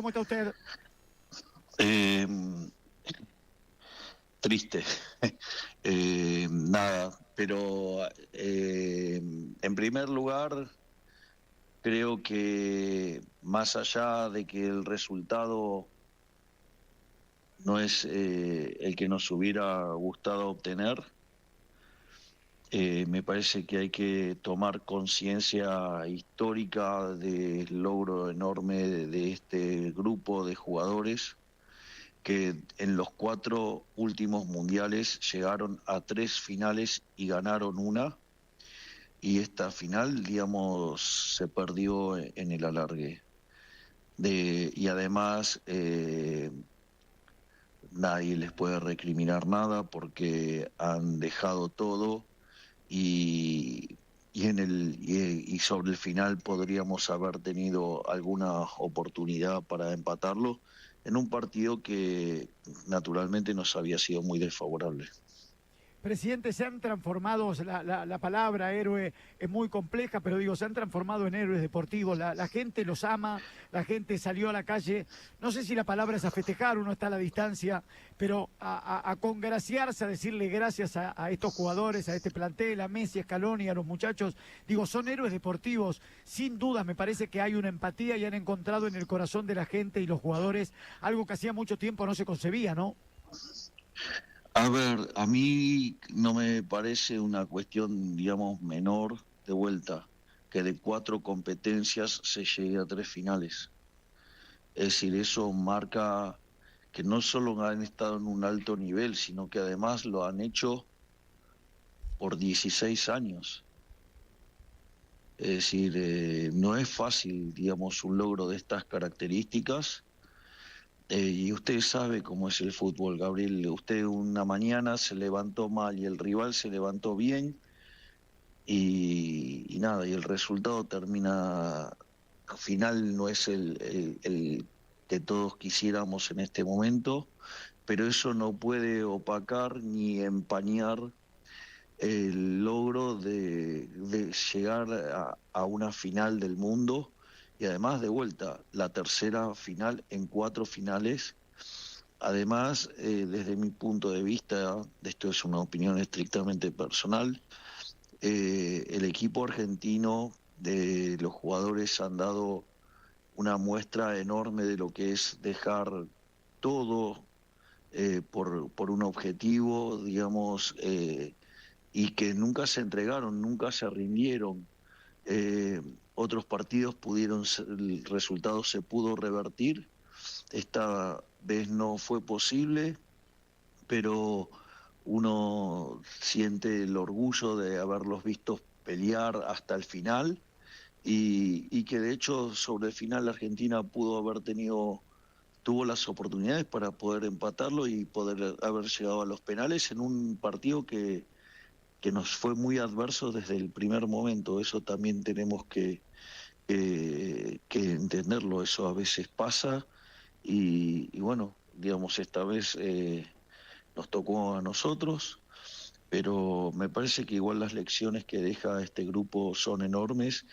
¿Cómo está usted? Eh, Triste. Nada, pero en primer lugar, creo que más allá de que el resultado no es el que nos hubiera gustado obtener, me parece que hay que tomar conciencia histórica del logro enorme de este grupo de jugadores que en los 4 últimos mundiales llegaron a 3 finales y ganaron una, y esta final, digamos, se perdió en el alargue. Y además nadie les puede recriminar nada porque han dejado todo y, y sobre el final podríamos haber tenido alguna oportunidad para empatarlo en un partido que naturalmente nos había sido muy desfavorable. Presidente, se han transformado, la palabra héroe es muy compleja, pero digo, se han transformado en héroes deportivos. La gente los ama, la gente salió a la calle, no sé si la palabra es a festejar, uno está a la distancia, pero a congraciarse, a decirle gracias a estos jugadores, a este plantel, a Messi, a Scaloni, a los muchachos. Digo, son héroes deportivos. Sin duda, me parece que hay una empatía y han encontrado en el corazón de la gente y los jugadores algo que hacía mucho tiempo no se concebía, ¿no? A ver, a mí no me parece una cuestión, digamos, menor de vuelta, que de 4 competencias se llegue a 3 finales. Es decir, eso marca que no solo han estado en un alto nivel, sino que además lo han hecho por 16 años. Es decir, no es fácil, digamos, un logro de estas características. Y usted sabe cómo es el fútbol, Gabriel. Usted una mañana se levantó mal y el rival se levantó bien y nada, y el resultado termina, al final no es el que todos quisiéramos en este momento, pero eso no puede opacar ni empañar el logro de llegar a una final del mundo y además de vuelta, la tercera final en 4 finales. Además, desde mi punto de vista, esto es una opinión estrictamente personal, el equipo argentino de los jugadores han dado una muestra enorme de lo que es dejar todo por un objetivo, digamos, y que nunca se entregaron, nunca se rindieron. Eh, Otros partidos el resultado se pudo revertir, esta vez no fue posible, pero uno siente el orgullo de haberlos visto pelear hasta el final y que de hecho sobre el final Argentina tuvo las oportunidades para poder empatarlo y poder haber llegado a los penales en un partido que nos fue muy adverso desde el primer momento. Eso también tenemos que entenderlo, eso a veces pasa y bueno, digamos, esta vez nos tocó a nosotros, pero me parece que igual las lecciones que deja este grupo son enormes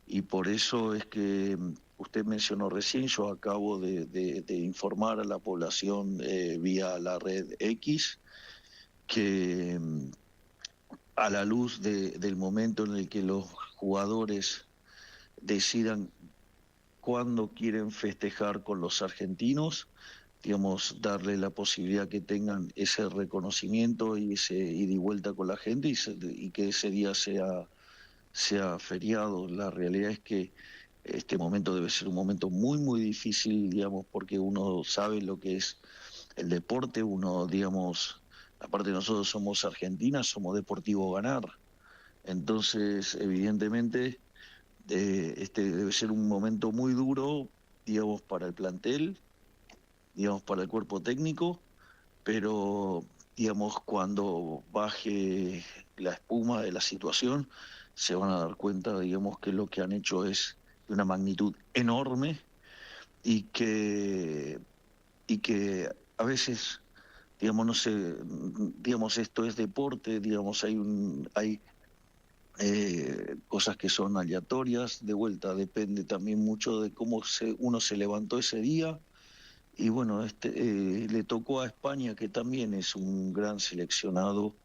y por eso es que usted mencionó recién, yo acabo de informar a la población vía la red X que a la luz del momento en el que los jugadores decidan cuándo quieren festejar con los argentinos, digamos, darle la posibilidad que tengan ese reconocimiento y ese ida y vuelta con la gente y que ese día sea feriado. La realidad es que este momento debe ser un momento muy, muy difícil, digamos, porque uno sabe lo que es el deporte, uno, digamos, aparte nosotros somos Argentina, somos Deportivo Ganar. Entonces, evidentemente, este debe ser un momento muy duro, digamos, para el plantel, digamos, para el cuerpo técnico, pero, digamos, cuando baje la espuma de la situación, se van a dar cuenta, digamos, que lo que han hecho es de una magnitud enorme y que a veces, digamos, no sé, digamos, esto es deporte, digamos, hay cosas que son aleatorias, de vuelta depende también mucho de cómo uno se levantó ese día. Y bueno, le tocó a España, que también es un gran seleccionado,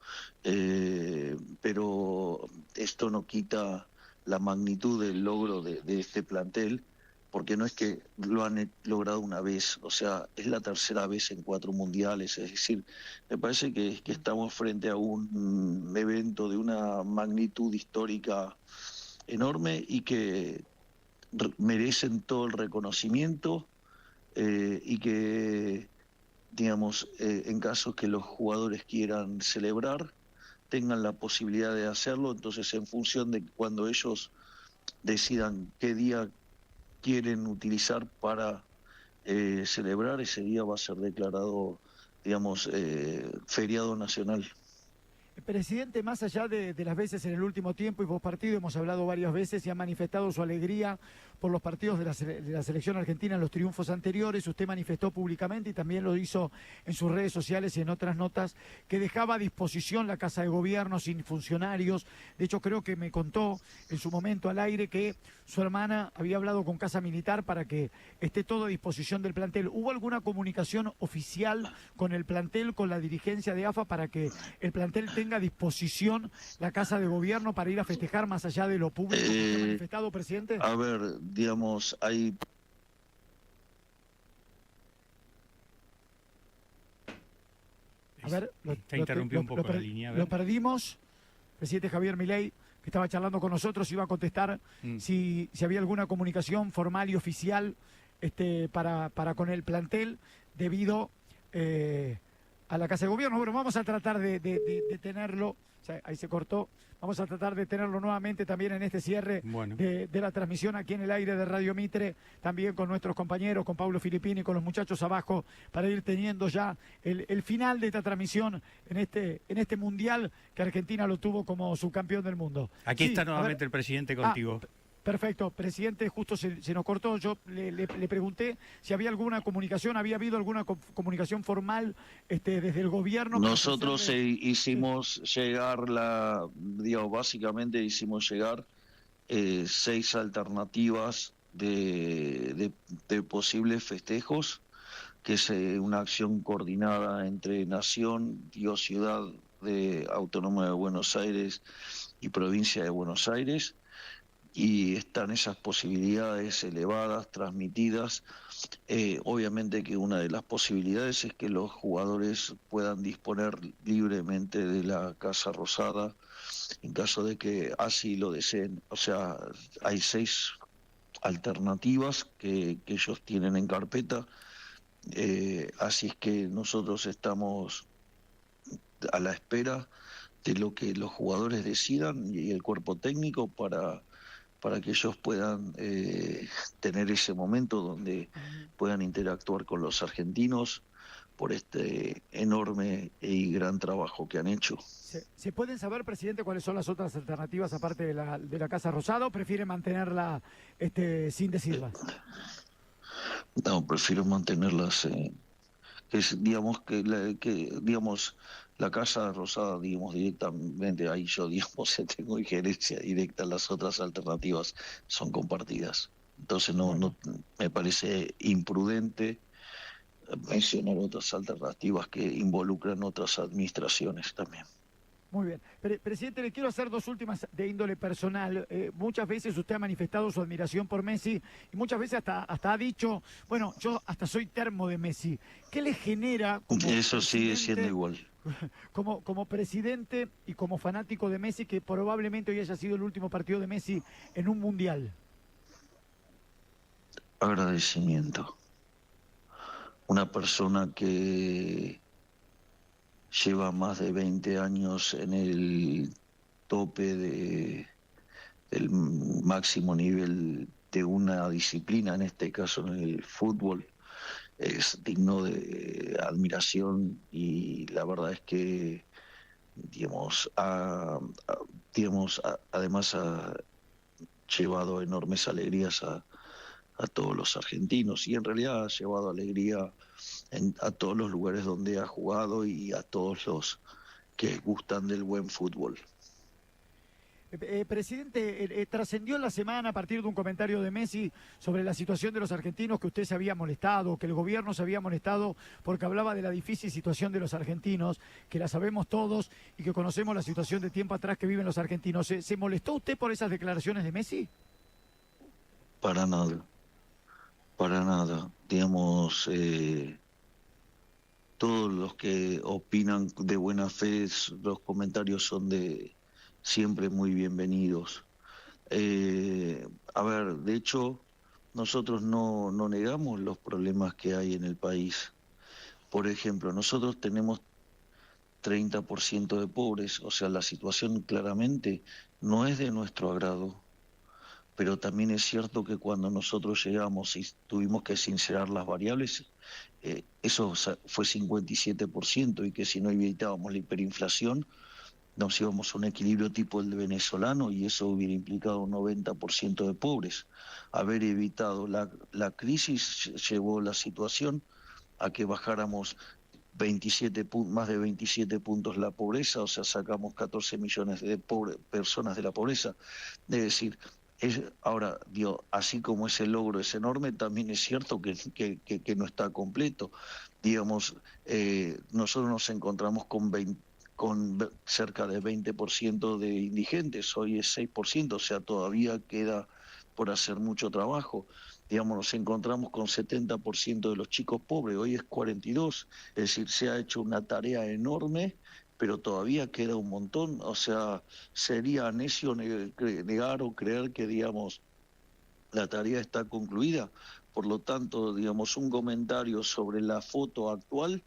pero esto no quita la magnitud del logro de este plantel, porque no es que lo han logrado una vez, o sea, es la tercera vez en 4 mundiales, es decir, me parece que estamos frente a un evento de una magnitud histórica enorme y que merecen todo el reconocimiento, y que, digamos, en caso que los jugadores quieran celebrar, tengan la posibilidad de hacerlo. Entonces, en función de cuando ellos decidan qué día quieren utilizar para celebrar, ese día va a ser declarado, digamos, feriado nacional. Presidente, más allá de las veces en el último tiempo y post partido, hemos hablado varias veces y ha manifestado su alegría por los partidos de la selección argentina en los triunfos anteriores. Usted manifestó públicamente y también lo hizo en sus redes sociales y en otras notas que dejaba a disposición la Casa de Gobierno sin funcionarios. De hecho, creo que me contó en su momento al aire que su hermana había hablado con Casa Militar para que esté todo a disposición del plantel. ¿Hubo alguna comunicación oficial con el plantel, con la dirigencia de AFA para que el plantel tenga a disposición la Casa de Gobierno para ir a festejar más allá de lo público que usted ha manifestado, presidente? A ver, digamos, hay... A ver, está interrumpido un poco la línea. Lo perdimos. Presidente Javier Milei, que estaba charlando con nosotros, iba a contestar si había alguna comunicación formal y oficial para con el plantel debido a la Casa de Gobierno. Bueno, vamos a tratar de tenerlo. O sea, ahí se cortó. Vamos a tratar de tenerlo nuevamente también en este cierre de la transmisión aquí en el aire de Radio Mitre, también con nuestros compañeros, con Pablo Filippini, con los muchachos abajo, para ir teniendo ya el final de esta transmisión en este Mundial que Argentina lo tuvo como subcampeón del mundo. Aquí está nuevamente el presidente contigo. Perfecto, presidente, justo se nos cortó. Yo le pregunté si había alguna comunicación, había habido alguna comunicación formal desde el gobierno. Nosotros hicimos llegar básicamente hicimos llegar 6 alternativas de posibles festejos, que es una acción coordinada entre Nación, Ciudad Autónoma de Buenos Aires y Provincia de Buenos Aires. Y están esas posibilidades elevadas, transmitidas. Obviamente que una de las posibilidades es que los jugadores puedan disponer libremente de la Casa Rosada en caso de que así lo deseen. O sea, hay 6 alternativas que ellos tienen en carpeta, así es que nosotros estamos a la espera de lo que los jugadores decidan y el cuerpo técnico para que ellos puedan tener ese momento donde puedan interactuar con los argentinos por este enorme y gran trabajo que han hecho. ¿Se pueden saber, presidente, cuáles son las otras alternativas aparte de la Casa Rosada, o prefiere mantenerla sin decirlas? No, prefiero mantenerlas, digamos la Casa Rosada, digamos, directamente, ahí yo, digamos, tengo injerencia directa, las otras alternativas son compartidas. Entonces no me parece imprudente mencionar otras alternativas que involucran otras administraciones también. Muy bien. Presidente, le quiero hacer 2 últimas de índole personal. Muchas veces usted ha manifestado su admiración por Messi y muchas veces hasta ha dicho, bueno, yo hasta soy termo de Messi. ¿Qué le genera? Eso sigue siendo igual. Como presidente y como fanático de Messi, que probablemente hoy haya sido el último partido de Messi en un mundial? Agradecimiento. Una persona que lleva más de 20 años en el tope del máximo nivel de una disciplina, en este caso en el fútbol, es digno de admiración, y la verdad es que, digamos, además ha llevado enormes alegrías a todos los argentinos, y en realidad ha llevado alegría a todos los lugares donde ha jugado y a todos los que gustan del buen fútbol. Presidente, trascendió en la semana a partir de un comentario de Messi sobre la situación de los argentinos, que usted se había molestado, que el gobierno se había molestado porque hablaba de la difícil situación de los argentinos, que la sabemos todos y que conocemos la situación de tiempo atrás que viven los argentinos. ¿Se molestó usted por esas declaraciones de Messi? Para nada, para nada. Digamos, todos los que opinan de buena fe, los comentarios son siempre muy bienvenidos. A ver, de hecho, nosotros no negamos los problemas que hay en el país. Por ejemplo, nosotros tenemos 30% de pobres, o sea, la situación claramente no es de nuestro agrado, pero también es cierto que cuando nosotros llegamos y tuvimos que sincerar las variables, eso fue 57%, y que si no evitábamos la hiperinflación, nos íbamos a un equilibrio tipo el venezolano, y eso hubiera implicado un 90% de pobres. Haber evitado la crisis llevó la situación a que bajáramos más de 27 puntos la pobreza, o sea, sacamos 14 millones de personas de la pobreza. Es decir, ahora, así como ese logro es enorme, también es cierto que no está completo. Digamos, nosotros nos encontramos con cerca de 20% de indigentes, hoy es 6%, o sea, todavía queda por hacer mucho trabajo. Digamos, nos encontramos con 70% de los chicos pobres, hoy es 42%, es decir, se ha hecho una tarea enorme, pero todavía queda un montón. O sea, sería necio negar o creer que, digamos, la tarea está concluida. Por lo tanto, digamos, un comentario sobre la foto actual,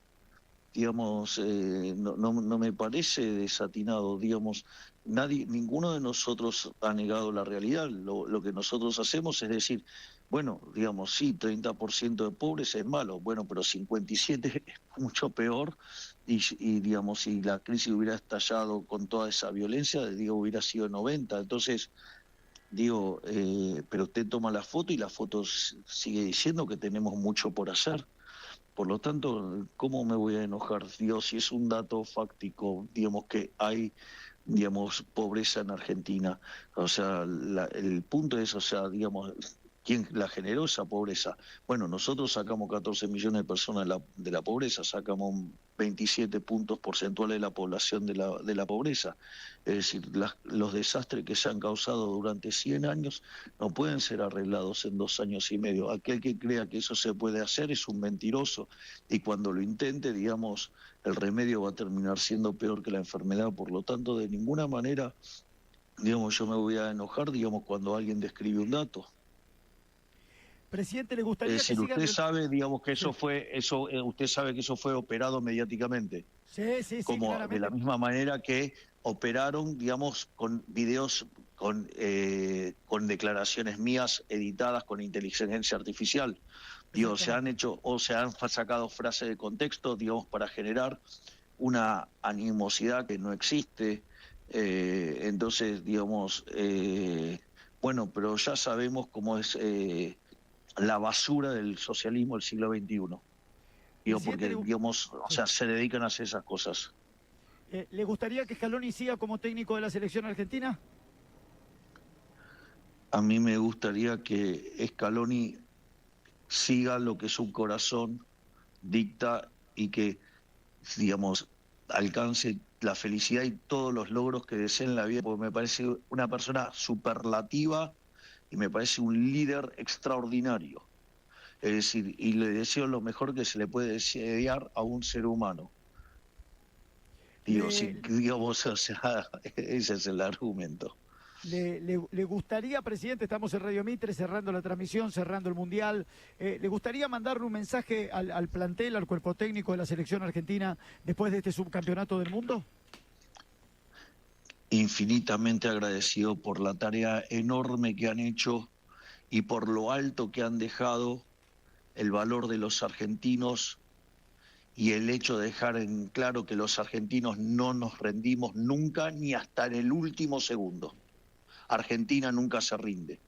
digamos, no me parece desatinado. Digamos, ninguno de nosotros ha negado la realidad. Lo que nosotros hacemos es decir, bueno, digamos, sí, 30% de pobres es malo, bueno, pero 57 es mucho peor, y digamos, si la crisis hubiera estallado con toda esa violencia, hubiera sido 90. Entonces, pero usted toma la foto y la foto sigue diciendo que tenemos mucho por hacer. Por lo tanto, ¿cómo me voy a enojar? Si es un dato fáctico, digamos, que hay, digamos, pobreza en Argentina. O sea, el punto es, o sea, digamos, ¿quién la generó esa pobreza? Bueno, nosotros sacamos 14 millones de personas de la pobreza, sacamos 27 puntos porcentuales de la población de la pobreza. Es decir, los desastres que se han causado durante 100 años no pueden ser arreglados en 2 años y medio. Aquel que crea que eso se puede hacer es un mentiroso, y cuando lo intente, digamos, el remedio va a terminar siendo peor que la enfermedad. Por lo tanto, de ninguna manera, digamos, yo me voy a enojar, digamos, cuando alguien describe un dato. Presidente, ¿le gustaría que siga... Usted sabe, digamos, que sí. usted sabe que eso fue operado mediáticamente. Sí, como claramente. De la misma manera que operaron, digamos, con videos, con declaraciones mías editadas con inteligencia artificial. Se han sacado frases de contexto, digamos, para generar una animosidad que no existe. Entonces, digamos, bueno, pero ya sabemos cómo es la basura del socialismo del siglo XXI. Porque, digamos, o sea, se dedican a hacer esas cosas. ¿Le gustaría que Scaloni siga como técnico de la selección argentina? A mí me gustaría que Scaloni siga lo que su corazón dicta, y que, digamos, alcance la felicidad y todos los logros que desee en la vida, porque me parece una persona superlativa y me parece un líder extraordinario. Es decir, y le deseo lo mejor que se le puede desear a un ser humano. Digamos, o sea, ese es el argumento. ¿Le gustaría, presidente, estamos en Radio Mitre, cerrando la transmisión, cerrando el Mundial, ¿le gustaría mandarle un mensaje al plantel, al cuerpo técnico de la selección argentina después de este subcampeonato del mundo? Infinitamente agradecido por la tarea enorme que han hecho y por lo alto que han dejado el valor de los argentinos, y el hecho de dejar en claro que los argentinos no nos rendimos nunca, ni hasta en el último segundo. Argentina nunca se rinde.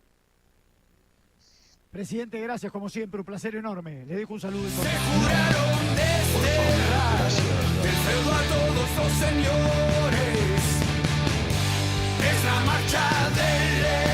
Presidente, gracias como siempre, un placer enorme. Le dejo un saludo. Se juraron desterrar del feudo a todos los señores. es la marcha del